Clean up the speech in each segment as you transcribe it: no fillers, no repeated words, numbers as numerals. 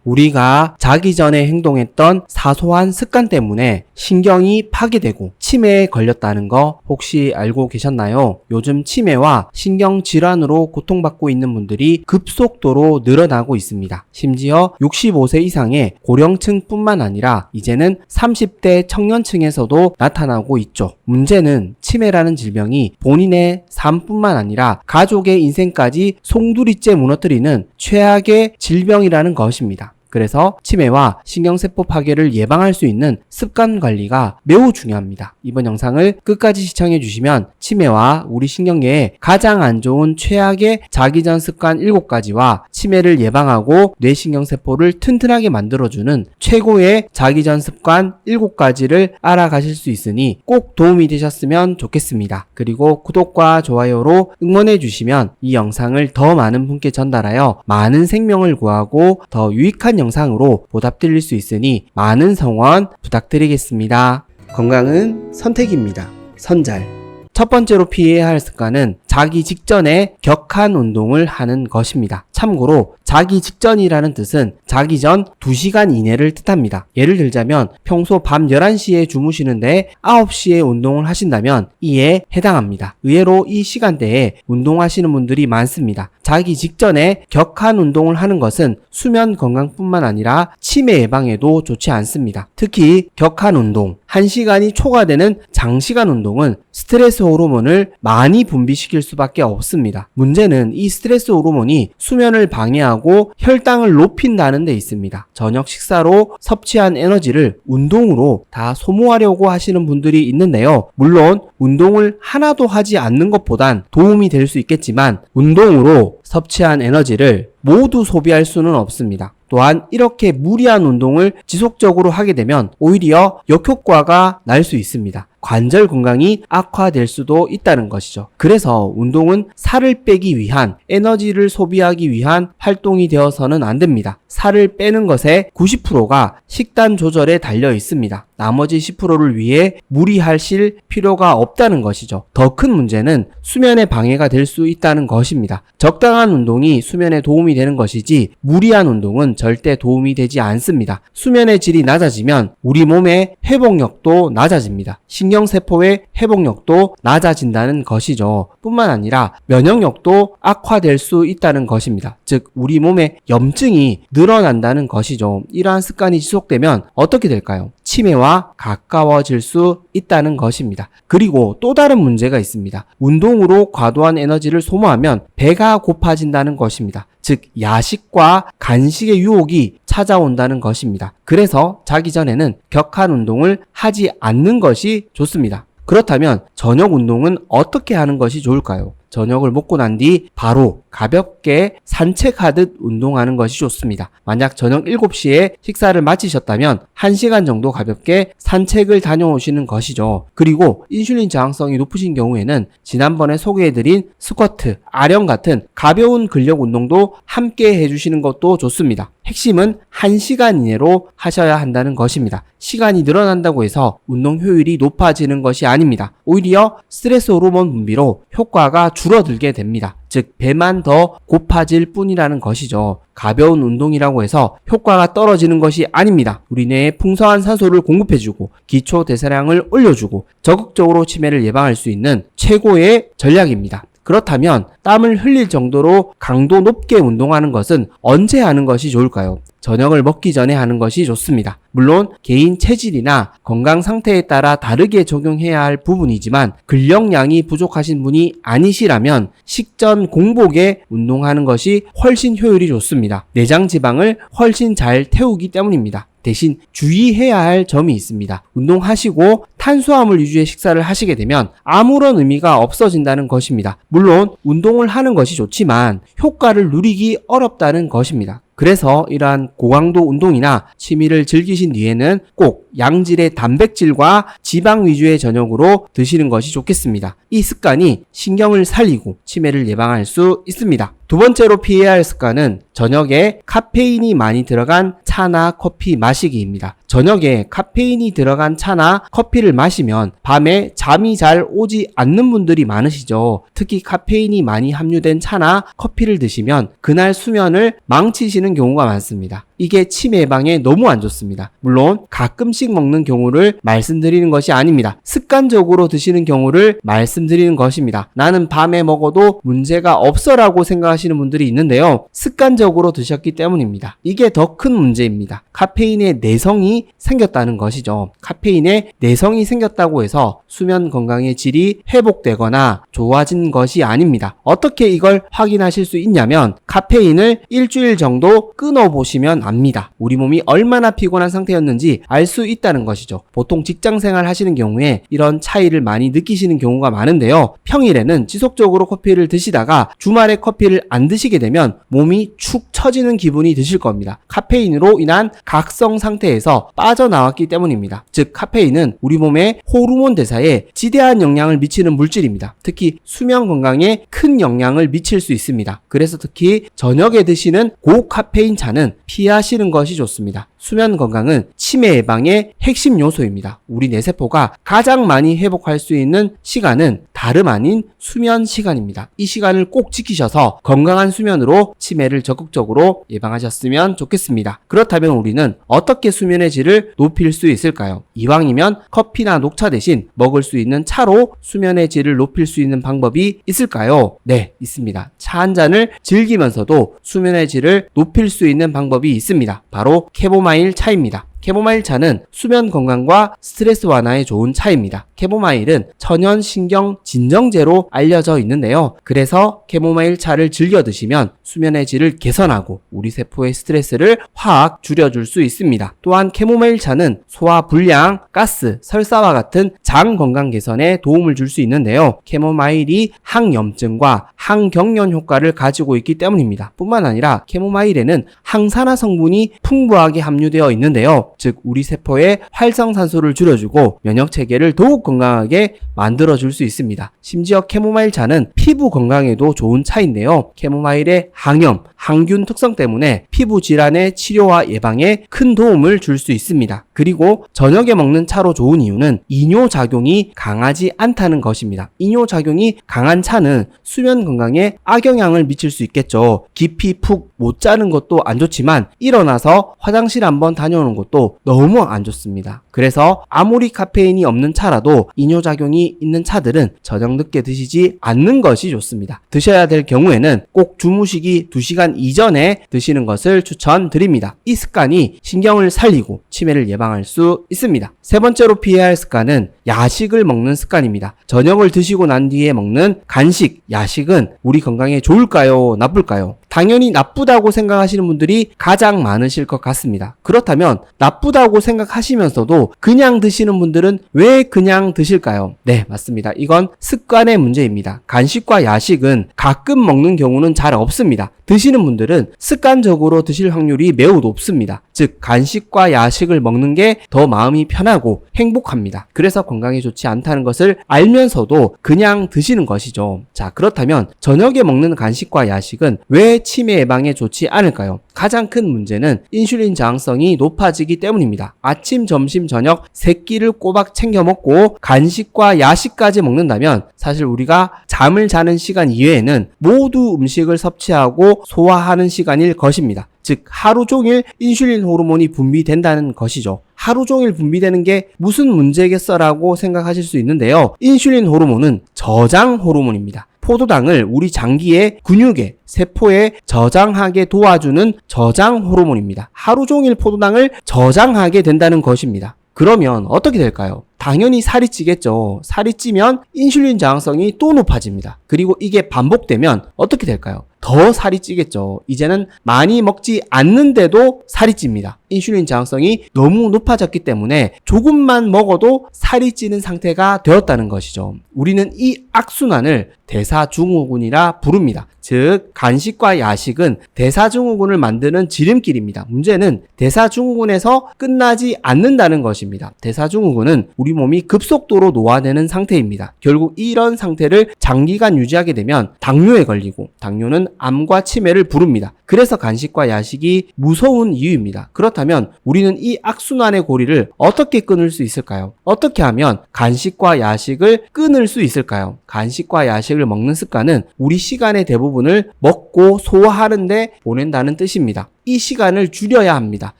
우리가 자기 전에 행동했던 사소한 습관 때문에 신경이 파괴되고 치매에 걸렸다는 거 혹시 알고 계셨나요? 요즘 치매와 신경질환으로 고통받고 있는 분들이 급속도로 늘어나고 있습니다. 심지어 65세 이상의 고령층뿐만 아니라 이제는 30대 청년층에서도 나타나고 있죠. 문제는 치매라는 질병이 본인의 삶뿐만 아니라 가족의 인생까지 송두리째 무너뜨리는 최악의 질병이라는 것입니다. 그래서 치매와 신경세포 파괴를 예방할 수 있는 습관 관리가 매우 중요합니다. 이번 영상을 끝까지 시청해 주시면 치매와 우리 신경계에 가장 안 좋은 최악의 자기 전 습관 7가지와 치매를 예방하고 뇌신경세포를 튼튼하게 만들어주는 최고의 자기 전 습관 7가지를 알아가실 수 있으니 꼭 도움이 되셨으면 좋겠습니다. 그리고 구독과 좋아요로 응원해 주시면 이 영상을 더 많은 분께 전달하여 많은 생명을 구하고 더 유익한 영상으로 보답드릴 수 있으니 많은 성원 부탁드리겠습니다. 건강은 선택입니다. 선잘. 첫 번째로 피해야 할 습관은 자기 직전에 격한 운동을 하는 것입니다. 참고로 자기 직전이라는 뜻은 자기 전 2시간 이내를 뜻합니다. 예를 들자면 평소 밤 11시에 주무시는데 9시에 운동을 하신다면 이에 해당합니다. 의외로 이 시간대에 운동하시는 분들이 많습니다. 자기 직전에 격한 운동을 하는 것은 수면 건강뿐만 아니라 치매 예방에도 좋지 않습니다. 특히 격한 운동, 1시간이 초과되는 장시간 운동은 스트레스 호르몬을 많이 분비시킬 수밖에 없습니다. 문제는 이 스트레스 호르몬이 수면을 방해하고 혈당을 높인다는 데 있습니다. 저녁 식사로 섭취한 에너지를 운동으로 다 소모하려고 하시는 분들이 있는데요. 물론 운동을 하나도 하지 않는 것보단 도움이 될 수 있겠지만 운동으로 섭취한 에너지를 모두 소비할 수는 없습니다. 또한 이렇게 무리한 운동을 지속적으로 하게 되면 오히려 역효과가 날 수 있습니다. 관절 건강이 악화될 수도 있다는 것이죠. 그래서 운동은 살을 빼기 위한, 에너지를 소비하기 위한 활동이 되어서는 안 됩니다. 살을 빼는 것의 90%가 식단 조절에 달려 있습니다. 나머지 10%를 위해 무리하실 필요가 없다는 것이죠. 더 큰 문제는 수면에 방해가 될 수 있다는 것입니다. 적당한 운동이 수면에 도움이 되는 것이지 무리한 운동은 절대 도움이 되지 않습니다. 수면의 질이 낮아지면 우리 몸의 회복력도 낮아집니다. 신경세포의 회복력도 낮아진다는 것이죠. 뿐만 아니라 면역력도 악화될 수 있다는 것입니다. 즉 우리 몸에 염증이 늘어난다는 것이죠. 이러한 습관이 지속되면 어떻게 될까요? 치매와 가까워질 수 있다는 것입니다. 그리고 또 다른 문제가 있습니다. 운동으로 과도한 에너지를 소모하면 배가 고파진다는 것입니다. 즉 야식과 간식의 유혹이 찾아온다는 것입니다. 그래서 자기 전에는 격한 운동을 하지 않는 것이 좋습니다. 그렇다면 저녁 운동은 어떻게 하는 것이 좋을까요? 저녁을 먹고 난 뒤 바로 가볍게 산책하듯 운동하는 것이 좋습니다. 만약 저녁 7시에 식사를 마치셨다면 1시간 정도 가볍게 산책을 다녀오시는 것이죠. 그리고 인슐린 저항성이 높으신 경우에는 지난번에 소개해드린 스쿼트, 아령 같은 가벼운 근력 운동도 함께 해주시는 것도 좋습니다. 핵심은 1시간 이내로 하셔야 한다는 것입니다. 시간이 늘어난다고 해서 운동 효율이 높아지는 것이 아닙니다. 오히려 스트레스 호르몬 분비로 효과가 줄어들게 됩니다. 즉 배만 더 고파질 뿐이라는 것이죠. 가벼운 운동이라고 해서 효과가 떨어지는 것이 아닙니다. 우리 뇌에 풍성한 산소를 공급해주고 기초 대사량을 올려주고 적극적으로 치매를 예방할 수 있는 최고의 전략입니다. 그렇다면 땀을 흘릴 정도로 강도 높게 운동하는 것은 언제 하는 것이 좋을까요? 저녁을 먹기 전에 하는 것이 좋습니다. 물론 개인 체질이나 건강 상태에 따라 다르게 적용해야 할 부분이지만 근력량이 부족하신 분이 아니시라면 식전 공복에 운동하는 것이 훨씬 효율이 좋습니다. 내장 지방을 훨씬 잘 태우기 때문입니다. 대신 주의해야 할 점이 있습니다. 운동하시고 탄수화물 위주의 식사를 하시게 되면 아무런 의미가 없어진다는 것입니다. 물론 운동을 하는 것이 좋지만 효과를 누리기 어렵다는 것입니다. 그래서 이러한 고강도 운동이나 취미를 즐기신 뒤에는 꼭 양질의 단백질과 지방 위주의 저녁으로 드시는 것이 좋겠습니다. 이 습관이 신경을 살리고 치매를 예방할 수 있습니다. 두 번째로 피해야 할 습관은 저녁에 카페인이 많이 들어간 차나 커피 마시기입니다. 저녁에 카페인이 들어간 차나 커피를 마시면 밤에 잠이 잘 오지 않는 분들이 많으시죠. 특히 카페인이 많이 함유된 차나 커피를 드시면 그날 수면을 망치시는 경우가 많습니다. 이게 치매 예방에 너무 안 좋습니다. 물론 가끔씩 먹는 경우를 말씀드리는 것이 아닙니다. 습관적으로 드시는 경우를 말씀드리는 것입니다. 나는 밤에 먹어도 문제가 없어라고 생각하시는 분들이 있는데요. 습관적으로 드셨기 때문입니다. 이게 더 큰 문제입니다. 카페인의 내성이 생겼다는 것이죠. 카페인의 내성이 생겼다고 해서 수면 건강의 질이 회복되거나 좋아진 것이 아닙니다. 어떻게 이걸 확인하실 수 있냐면 카페인을 일주일 정도 끊어보시면 압니다. 우리 몸이 얼마나 피곤한 상태였는지 알 수 있다는 것이죠. 보통 직장생활 하시는 경우에 이런 차이를 많이 느끼시는 경우가 많은데요. 평일에는 지속적으로 커피를 드시다가 주말에 커피를 안 드시게 되면 몸이 축 처지는 기분이 드실 겁니다. 카페인으로 인한 각성 상태에서 빠져나왔기 때문입니다. 즉 카페인은 우리 몸의 호르몬 대사에 지대한 영향을 미치는 물질입니다. 특히 수면 건강에 큰 영향을 미칠 수 있습니다. 그래서 특히 저녁에 드시는 고카페인 차는 피하시는 것이 좋습니다. 수면 건강은 치매 예방의 핵심 요소입니다. 우리 뇌세포가 가장 많이 회복할 수 있는 시간은 다름 아닌 수면 시간입니다. 이 시간을 꼭 지키셔서 건강한 수면으로 치매를 적극적으로 예방하셨으면 좋겠습니다. 그렇다면 우리는 어떻게 수면의 질을 높일 수 있을까요? 이왕이면 커피나 녹차 대신 먹을 수 있는 차로 수면의 질을 높일 수 있는 방법이 있을까요? 네, 있습니다. 차 한 잔을 즐기면서도 수면의 질을 높일 수 있는 방법이 있습니다. 바로 캐모마일 차입니다. 캐모마일 차는 수면 건강과 스트레스 완화에 좋은 차입니다. 캐모마일은 천연 신경 진정제로 알려져 있는데요. 그래서 캐모마일 차를 즐겨 드시면 수면의 질을 개선하고 우리 세포의 스트레스를 확 줄여줄 수 있습니다. 또한 캐모마일 차는 소화 불량, 가스, 설사와 같은 장 건강 개선에 도움을 줄 수 있는데요. 캐모마일이 항염증과 항경련 효과를 가지고 있기 때문입니다. 뿐만 아니라 캐모마일에는 항산화 성분이 풍부하게 함유되어 있는데요. 즉 우리 세포의 활성산소를 줄여주고 면역 체계를 더욱 건강하게 만들어줄 수 있습니다. 심지어 캐모마일 차는 피부 건강에도 좋은 차인데요. 캐모마일의 항염, 항균 특성 때문에 피부 질환의 치료와 예방에 큰 도움을 줄 수 있습니다. 그리고 저녁에 먹는 차로 좋은 이유는 이뇨작용이 강하지 않다는 것입니다. 이뇨작용이 강한 차는 수면 건강에 악영향을 미칠 수 있겠죠. 깊이 푹 못 자는 것도 안 좋지만 일어나서 화장실 한번 다녀오는 것도 너무 안 좋습니다. 그래서 아무리 카페인이 없는 차라도 이뇨작용이 있는 차들은 저녁 늦게 드시지 않는 것이 좋습니다. 드셔야 될 경우에는 꼭 주무시기 2시간 이전에 드시는 것을 추천드립니다. 이 습관이 신경을 살리고 치매를 예방할 수 있습니다. 세 번째로 피해야 할 습관은 야식을 먹는 습관입니다. 저녁을 드시고 난 뒤에 먹는 간식, 야식은 우리 건강에 좋을까요? 나쁠까요? 당연히 나쁘다고 생각하시는 분들이 가장 많으실 것 같습니다. 그렇다면 나쁘다고 생각하시면서도 그냥 드시는 분들은 왜 그냥 드실까요? 네, 맞습니다. 이건 습관의 문제입니다. 간식과 야식은 가끔 먹는 경우는 잘 없습니다. 드시는 분들은 습관적으로 드실 확률이 매우 높습니다. 즉 간식과 야식을 먹는 게 더 마음이 편하고 행복합니다. 그래서 건강에 좋지 않다는 것을 알면서도 그냥 드시는 것이죠. 자, 그렇다면 저녁에 먹는 간식과 야식은 왜 치매 예방에 좋지 않을까요? 가장 큰 문제는 인슐린 저항성이 높아지기 때문입니다. 아침, 점심, 저녁 3끼를 꼬박 챙겨 먹고 간식과 야식까지 먹는다면 사실 우리가 잠을 자는 시간 이외에는 모두 음식을 섭취하고 소화하는 시간일 것입니다. 즉 하루 종일 인슐린 호르몬이 분비된다는 것이죠. 하루 종일 분비되는 게 무슨 문제겠어라고 생각하실 수 있는데요. 인슐린 호르몬은 저장 호르몬입니다. 포도당을 우리 장기의 근육에, 세포에 저장하게 도와주는 저장 호르몬입니다. 하루 종일 포도당을 저장하게 된다는 것입니다. 그러면 어떻게 될까요? 당연히 살이 찌겠죠. 살이 찌면 인슐린 저항성이 또 높아집니다. 그리고 이게 반복되면 어떻게 될까요? 더 살이 찌겠죠. 이제는 많이 먹지 않는데도 살이 찝니다. 인슐린 저항성이 너무 높아졌기 때문에 조금만 먹어도 살이 찌는 상태가 되었다는 것이죠. 우리는 이 악순환을 대사증후군이라 부릅니다. 즉 간식과 야식은 대사증후군을 만드는 지름길입니다. 문제는 대사증후군에서 끝나지 않는다는 것입니다. 대사증후군은 우리 우리 몸이 급속도로 노화되는 상태입니다. 결국 이런 상태를 장기간 유지하게 되면 당뇨에 걸리고 당뇨는 암과 치매를 부릅니다. 그래서 간식과 야식이 무서운 이유입니다. 그렇다면 우리는 이 악순환의 고리를 어떻게 끊을 수 있을까요? 어떻게 하면 간식과 야식을 끊을 수 있을까요? 간식과 야식을 먹는 습관은 우리 시간의 대부분을 먹고 소화하는데 보낸다는 뜻입니다. 이 시간을 줄여야 합니다.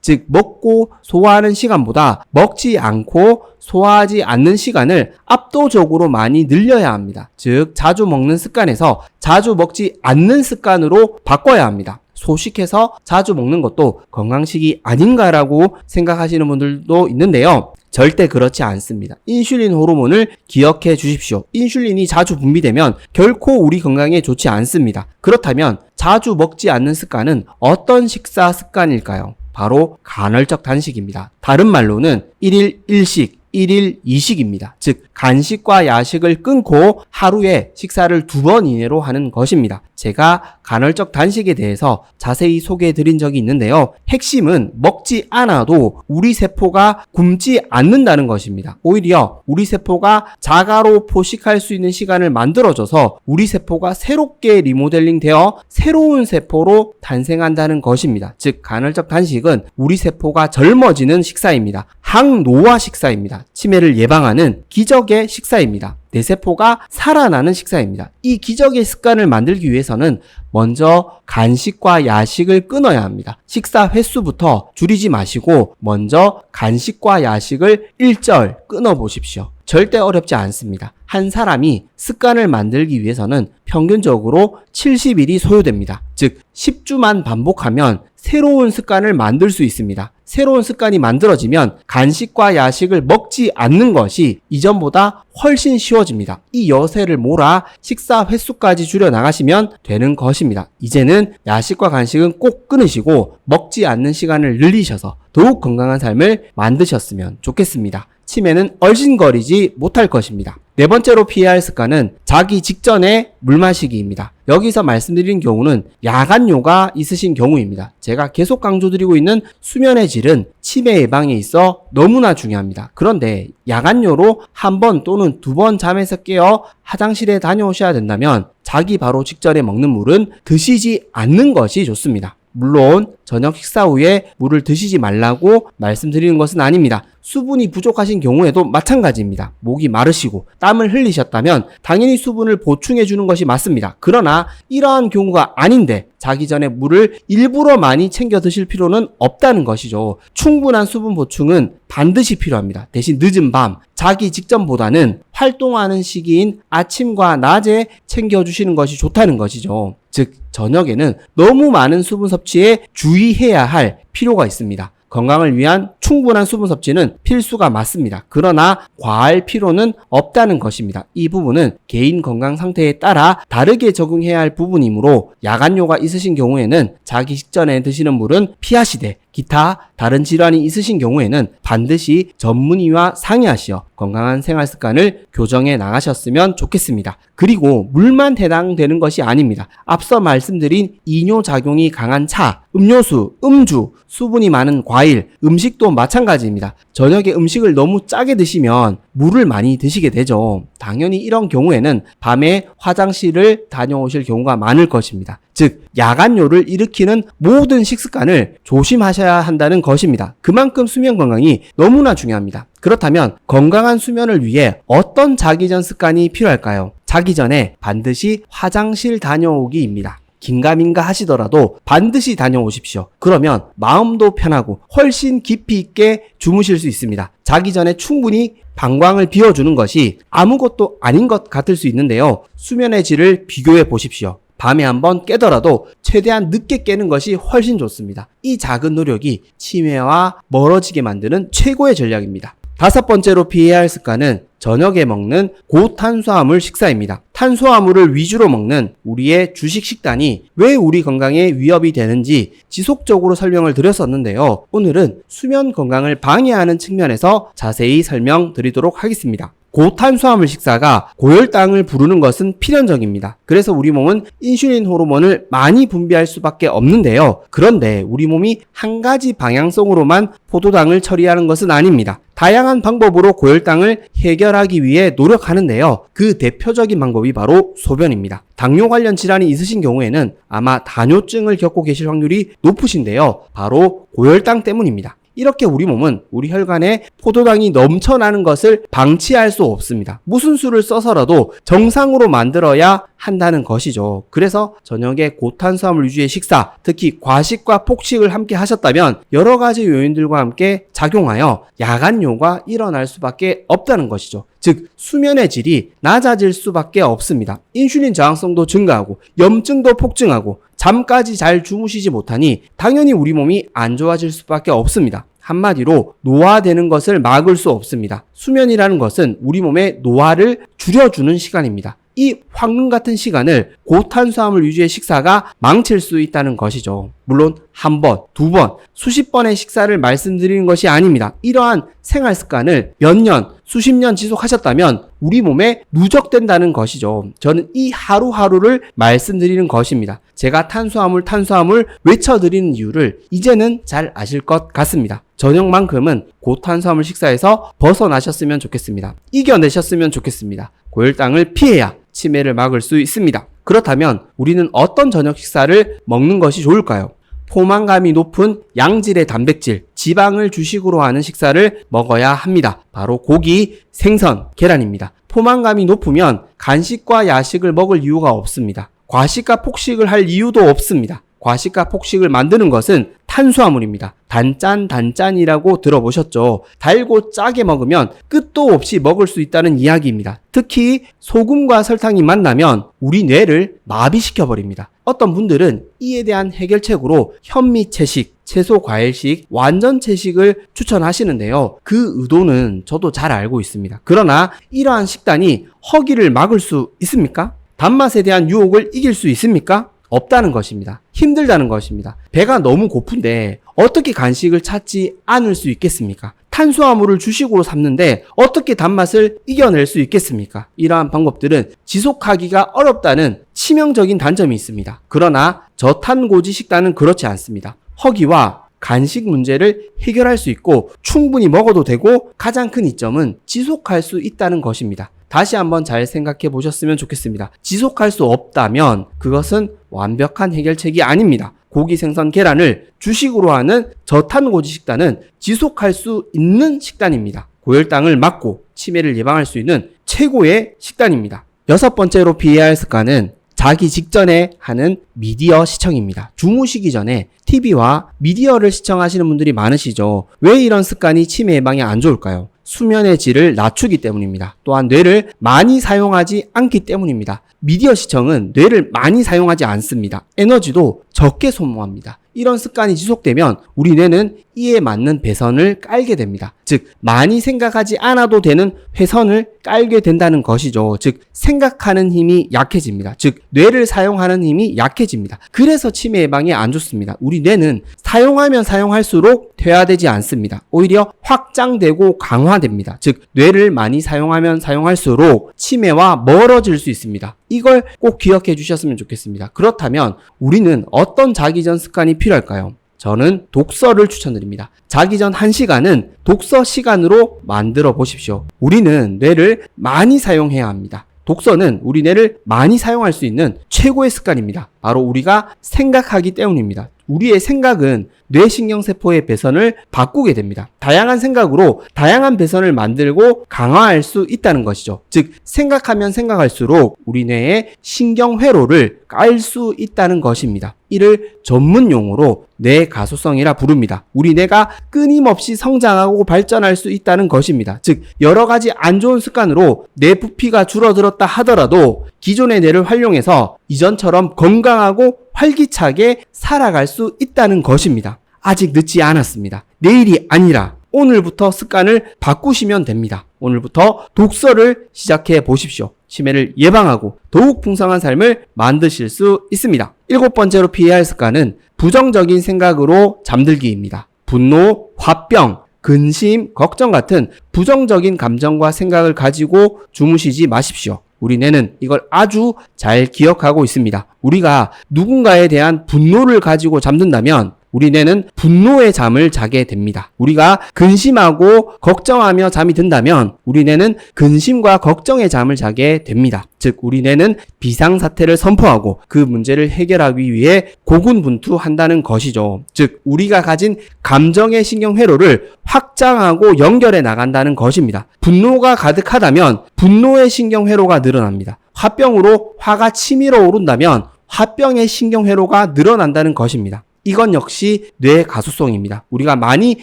즉 먹고 소화하는 시간보다 먹지 않고 소화하지 않는 시간을 압도적으로 많이 늘려야 합니다. 즉 자주 먹는 습관에서 자주 먹지 않는 습관으로 바꿔야 합니다. 소식해서 자주 먹는 것도 건강식이 아닌가라고 생각하시는 분들도 있는데요. 절대 그렇지 않습니다. 인슐린 호르몬을 기억해 주십시오. 인슐린이 자주 분비되면 결코 우리 건강에 좋지 않습니다. 그렇다면 자주 먹지 않는 습관은 어떤 식사 습관일까요? 바로 간헐적 단식입니다. 다른 말로는 1일 1식, 1일 2식입니다. 즉 간식과 야식을 끊고 하루에 식사를 2번 이내로 하는 것입니다. 제가 간헐적 단식에 대해서 자세히 소개해 드린 적이 있는데요. 핵심은 먹지 않아도 우리 세포가 굶지 않는다는 것입니다. 오히려 우리 세포가 자가로 포식할 수 있는 시간을 만들어줘서 우리 세포가 새롭게 리모델링 되어 새로운 세포로 탄생한다는 것입니다. 즉 간헐적 단식은 우리 세포가 젊어지는 식사입니다. 항노화 식사입니다. 치매를 예방하는 기적의 식사입니다. 내 세포가 살아나는 식사입니다. 이 기적의 습관을 만들기 위해서는 먼저 간식과 야식을 끊어야 합니다. 식사 횟수부터 줄이지 마시고 먼저 간식과 야식을 일절 끊어 보십시오. 절대 어렵지 않습니다. 한 사람이 습관을 만들기 위해서는 평균적으로 70일이 소요됩니다. 즉 10주만 반복하면 새로운 습관을 만들 수 있습니다. 새로운 습관이 만들어지면 간식과 야식을 먹지 않는 것이 이전보다 훨씬 쉬워집니다. 이 여세를 몰아 식사 횟수까지 줄여 나가시면 되는 것입니다. 이제는 야식과 간식은 꼭 끊으시고 먹지 않는 시간을 늘리셔서 더욱 건강한 삶을 만드셨으면 좋겠습니다. 치매는 얼씬거리지 못할 것입니다. 네 번째로 피해야 할 습관은 자기 직전에 물 마시기입니다. 여기서 말씀드린 경우는 야간뇨가 있으신 경우입니다. 제가 계속 강조드리고 있는 수면의 질은 치매 예방에 있어 너무나 중요합니다. 그런데 야간뇨로 한 번 또는 2번 잠에서 깨어 화장실에 다녀오셔야 된다면 자기 바로 직전에 먹는 물은 드시지 않는 것이 좋습니다. 물론 저녁 식사 후에 물을 드시지 말라고 말씀드리는 것은 아닙니다. 수분이 부족하신 경우에도 마찬가지입니다. 목이 마르시고 땀을 흘리셨다면 당연히 수분을 보충해 주는 것이 맞습니다. 그러나 이러한 경우가 아닌데 자기 전에 물을 일부러 많이 챙겨 드실 필요는 없다는 것이죠. 충분한 수분 보충은 반드시 필요합니다. 대신 늦은 밤, 자기 직전보다는 활동하는 시기인 아침과 낮에 챙겨주시는 것이 좋다는 것이죠. 즉 저녁에는 너무 많은 수분 섭취에 주의해야 할 필요가 있습니다. 건강을 위한 충분한 수분 섭취는 필수가 맞습니다. 그러나 과할 필요는 없다는 것입니다. 이 부분은 개인 건강 상태에 따라 다르게 적용해야 할 부분이므로 야간뇨가 있으신 경우에는 자기 직전에 드시는 물은 피하시되 기타 다른 질환이 있으신 경우에는 반드시 전문의와 상의하시어 건강한 생활 습관을 교정해 나가셨으면 좋겠습니다. 그리고 물만 해당되는 것이 아닙니다. 앞서 말씀드린 이뇨작용이 강한 차, 음료수, 음주, 수분이 많은 과일, 음식도 마찬가지입니다. 저녁에 음식을 너무 짜게 드시면 물을 많이 드시게 되죠. 당연히 이런 경우에는 밤에 화장실을 다녀오실 경우가 많을 것입니다. 즉 야간뇨를 일으키는 모든 식습관을 조심하셔야 한다는 것입니다. 그만큼 수면 건강이 너무나 중요합니다. 그렇다면 건강한 수면을 위해 어떤 자기 전 습관이 필요할까요? 자기 전에 반드시 화장실 다녀오기입니다. 긴가민가 하시더라도 반드시 다녀오십시오. 그러면 마음도 편하고 훨씬 깊이 있게 주무실 수 있습니다. 자기 전에 충분히 방광을 비워주는 것이 아무것도 아닌 것 같을 수 있는데요. 수면의 질을 비교해 보십시오. 밤에 한번 깨더라도 최대한 늦게 깨는 것이 훨씬 좋습니다. 이 작은 노력이 치매와 멀어지게 만드는 최고의 전략입니다. 다섯 번째로 피해야 할 습관은 저녁에 먹는 고탄수화물 식사입니다. 탄수화물을 위주로 먹는 우리의 주식 식단이 왜 우리 건강에 위협이 되는지 지속적으로 설명을 드렸었는데요. 오늘은 수면 건강을 방해하는 측면에서 자세히 설명드리도록 하겠습니다. 고탄수화물 식사가 고혈당을 부르는 것은 필연적입니다. 그래서 우리 몸은 인슐린 호르몬을 많이 분비할 수밖에 없는데요. 그런데 우리 몸이 한 가지 방향성으로만 포도당을 처리하는 것은 아닙니다. 다양한 방법으로 고혈당을 해결하기 위해 노력하는데요. 그 대표적인 방법이 바로 소변입니다. 당뇨 관련 질환이 있으신 경우에는 아마 다뇨증을 겪고 계실 확률이 높으신데요. 바로 고혈당 때문입니다. 이렇게 우리 몸은 우리 혈관에 포도당이 넘쳐나는 것을 방치할 수 없습니다. 무슨 수를 써서라도 정상으로 만들어야 한다는 것이죠. 그래서 저녁에 고탄수화물 위주의 식사, 특히 과식과 폭식을 함께 하셨다면 여러 가지 요인들과 함께 작용하여 야간뇨가 일어날 수밖에 없다는 것이죠. 즉 수면의 질이 낮아질 수밖에 없습니다. 인슐린 저항성도 증가하고 염증도 폭증하고 잠까지 잘 주무시지 못하니 당연히 우리 몸이 안 좋아질 수밖에 없습니다. 한마디로 노화되는 것을 막을 수 없습니다. 수면이라는 것은 우리 몸의 노화를 줄여주는 시간입니다. 이 황금 같은 시간을 고탄수화물 위주의 식사가 망칠 수 있다는 것이죠. 물론 한 번, 두 번, 수십 번의 식사를 말씀드리는 것이 아닙니다. 이러한 생활 습관을 몇 년, 수십 년 지속하셨다면 우리 몸에 누적된다는 것이죠. 저는 이 하루하루를 말씀드리는 것입니다. 제가 탄수화물 외쳐드리는 이유를 이제는 잘 아실 것 같습니다. 저녁만큼은 고탄수화물 식사에서 벗어나셨으면 좋겠습니다. 이겨내셨으면 좋겠습니다. 고혈당을 피해야 치매를 막을 수 있습니다. 그렇다면 우리는 어떤 저녁 식사를 먹는 것이 좋을까요? 포만감이 높은 양질의 단백질, 지방을 주식으로 하는 식사를 먹어야 합니다. 바로 고기, 생선, 계란입니다. 포만감이 높으면 간식과 야식을 먹을 이유가 없습니다. 과식과 폭식을 할 이유도 없습니다. 과식과 폭식을 만드는 것은 탄수화물입니다. 단짠이라고 들어보셨죠? 달고 짜게 먹으면 끝도 없이 먹을 수 있다는 이야기입니다. 특히 소금과 설탕이 만나면 우리 뇌를 마비시켜버립니다. 어떤 분들은 이에 대한 해결책으로 현미채식, 채소 과일식, 완전 채식을 추천하시는데요. 그 의도는 저도 잘 알고 있습니다. 그러나 이러한 식단이 허기를 막을 수 있습니까? 단맛에 대한 유혹을 이길 수 있습니까? 없다는 것입니다. 힘들다는 것입니다. 배가 너무 고픈데 어떻게 간식을 찾지 않을 수 있겠습니까? 탄수화물을 주식으로 삼는데 어떻게 단맛을 이겨낼 수 있겠습니까? 이러한 방법들은 지속하기가 어렵다는 치명적인 단점이 있습니다. 그러나 저탄고지 식단은 그렇지 않습니다. 허기와 간식 문제를 해결할 수 있고 충분히 먹어도 되고 가장 큰 이점은 지속할 수 있다는 것입니다. 다시 한번 잘 생각해 보셨으면 좋겠습니다. 지속할 수 없다면 그것은 완벽한 해결책이 아닙니다. 고기, 생선, 계란을 주식으로 하는 저탄고지 식단은 지속할 수 있는 식단입니다. 고혈당을 막고 치매를 예방할 수 있는 최고의 식단입니다. 6번째로 피해야 할 습관은 자기 직전에 하는 미디어 시청입니다. 주무시기 전에 TV와 미디어를 시청하시는 분들이 많으시죠. 왜 이런 습관이 치매 예방에 안 좋을까요? 수면의 질을 낮추기 때문입니다. 또한 뇌를 많이 사용하지 않기 때문입니다. 미디어 시청은 뇌를 많이 사용하지 않습니다. 에너지도 적게 소모합니다. 이런 습관이 지속되면 우리 뇌는 이에 맞는 배선을 깔게 됩니다. 즉 많이 생각하지 않아도 되는 회선을 깔게 된다는 것이죠. 즉 생각하는 힘이 약해집니다. 즉 뇌를 사용하는 힘이 약해집니다. 그래서 치매 예방에 안 좋습니다. 우리 뇌는 사용하면 사용할수록 퇴화되지 않습니다. 오히려 확장되고 강화됩니다. 즉 뇌를 많이 사용하면 사용할수록 치매와 멀어질 수 있습니다. 이걸 꼭 기억해 주셨으면 좋겠습니다. 그렇다면 우리는 어떤 자기 전 습관이 필요할까요? 저는 독서를 추천드립니다. 자기 전 1시간은 독서 시간으로 만들어 보십시오. 우리는 뇌를 많이 사용해야 합니다. 독서는 우리 뇌를 많이 사용할 수 있는 최고의 습관입니다. 바로 우리가 생각하기 때문입니다. 우리의 생각은 뇌신경세포의 배선을 바꾸게 됩니다. 다양한 생각으로 다양한 배선을 만들고 강화할 수 있다는 것이죠. 즉 생각하면 생각할수록 우리 뇌의 신경회로를 깔 수 있다는 것입니다. 이를 전문 용어로 뇌가소성이라 부릅니다. 우리 뇌가 끊임없이 성장하고 발전할 수 있다는 것입니다. 즉 여러 가지 안 좋은 습관으로 뇌 부피가 줄어들었다 하더라도 기존의 뇌를 활용해서 이전처럼 건강하고 활기차게 살아갈 수 있다는 것입니다. 아직 늦지 않았습니다. 내일이 아니라 오늘부터 습관을 바꾸시면 됩니다. 오늘부터 독서를 시작해 보십시오. 치매를 예방하고 더욱 풍성한 삶을 만드실 수 있습니다. 7번째로 피해야 할 습관은 부정적인 생각으로 잠들기입니다. 분노, 화병, 근심, 걱정 같은 부정적인 감정과 생각을 가지고 주무시지 마십시오. 우리 뇌는 이걸 아주 잘 기억하고 있습니다. 우리가 누군가에 대한 분노를 가지고 잠든다면 우리 뇌는 분노의 잠을 자게 됩니다. 우리가 근심하고 걱정하며 잠이 든다면 우리 뇌는 근심과 걱정의 잠을 자게 됩니다. 즉 우리 뇌는 비상사태를 선포하고 그 문제를 해결하기 위해 고군분투한다는 것이죠. 즉 우리가 가진 감정의 신경회로를 확장하고 연결해 나간다는 것입니다. 분노가 가득하다면 분노의 신경회로가 늘어납니다. 화병으로 화가 치밀어 오른다면 화병의 신경회로가 늘어난다는 것입니다. 이건 역시 뇌의 가소성입니다. 우리가 많이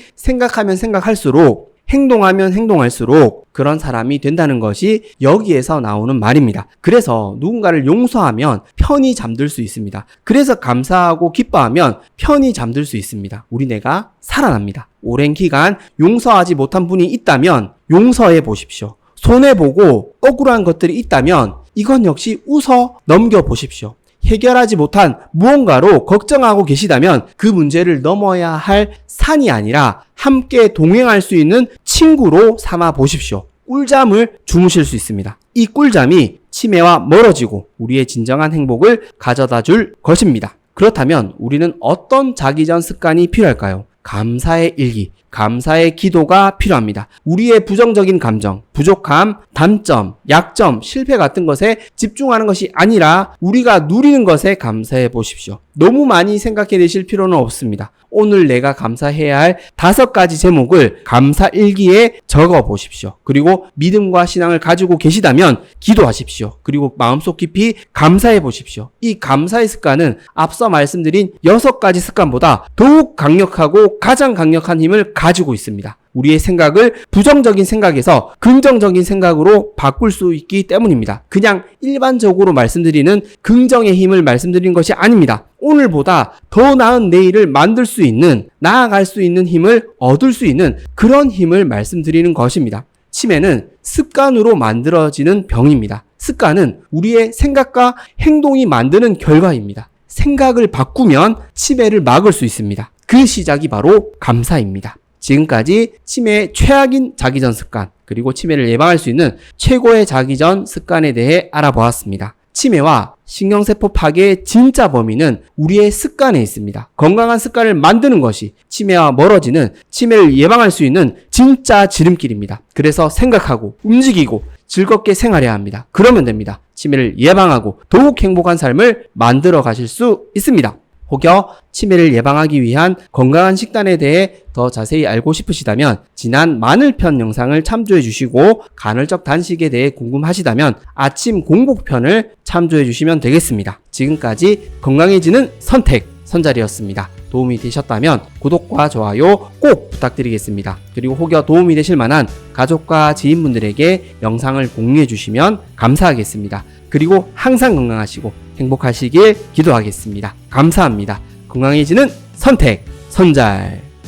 생각하면 생각할수록 행동하면 행동할수록 그런 사람이 된다는 것이 여기에서 나오는 말입니다. 그래서 누군가를 용서하면 편히 잠들 수 있습니다. 그래서 감사하고 기뻐하면 편히 잠들 수 있습니다. 우리 뇌가 살아납니다. 오랜 기간 용서하지 못한 분이 있다면 용서해 보십시오. 손해보고 억울한 것들이 있다면 이건 역시 웃어 넘겨보십시오. 해결하지 못한 무언가로 걱정하고 계시다면 그 문제를 넘어야 할 산이 아니라 함께 동행할 수 있는 친구로 삼아 보십시오. 꿀잠을 주무실 수 있습니다. 이 꿀잠이 치매와 멀어지고 우리의 진정한 행복을 가져다 줄 것입니다. 그렇다면 우리는 어떤 자기 전 습관이 필요할까요? 감사의 일기, 감사의 기도가 필요합니다. 우리의 부정적인 감정, 부족함, 단점, 약점, 실패 같은 것에 집중하는 것이 아니라 우리가 누리는 것에 감사해 보십시오. 너무 많이 생각해내실 필요는 없습니다. 오늘 내가 감사해야 할 5가지 제목을 감사 일기에 적어 보십시오. 그리고 믿음과 신앙을 가지고 계시다면 기도하십시오. 그리고 마음속 깊이 감사해 보십시오. 이 감사의 습관은 앞서 말씀드린 6가지 습관보다 더욱 강력하고 가장 강력한 힘을 가지고 있습니다. 우리의 생각을 부정적인 생각에서 긍정적인 생각으로 바꿀 수 있기 때문입니다. 그냥 일반적으로 말씀드리는 긍정의 힘을 말씀드린 것이 아닙니다. 오늘보다 더 나은 내일을 만들 수 있는, 나아갈 수 있는 힘을 얻을 수 있는 그런 힘을 말씀드리는 것입니다. 치매는 습관으로 만들어지는 병입니다. 습관은 우리의 생각과 행동이 만드는 결과입니다. 생각을 바꾸면 치매를 막을 수 있습니다. 그 시작이 바로 감사입니다. 지금까지 치매의 최악인 자기전 습관, 그리고 치매를 예방할 수 있는 최고의 자기전 습관에 대해 알아보았습니다. 치매와 신경세포 파괴의 진짜 범위는 우리의 습관에 있습니다. 건강한 습관을 만드는 것이 치매와 멀어지는, 치매를 예방할 수 있는 진짜 지름길입니다. 그래서 생각하고 움직이고 즐겁게 생활해야 합니다. 그러면 됩니다. 치매를 예방하고 더욱 행복한 삶을 만들어 가실 수 있습니다. 혹여 치매를 예방하기 위한 건강한 식단에 대해 더 자세히 알고 싶으시다면 지난 마늘편 영상을 참조해 주시고 간헐적 단식에 대해 궁금하시다면 아침 공복편을 참조해 주시면 되겠습니다. 지금까지 건강해지는 선택 선자리였습니다. 도움이 되셨다면 구독과 좋아요 꼭 부탁드리겠습니다. 그리고 혹여 도움이 되실 만한 가족과 지인분들에게 영상을 공유해 주시면 감사하겠습니다. 그리고 항상 건강하시고 행복하시길 기도하겠습니다. 감사합니다. 건강해지는 선택 선잘.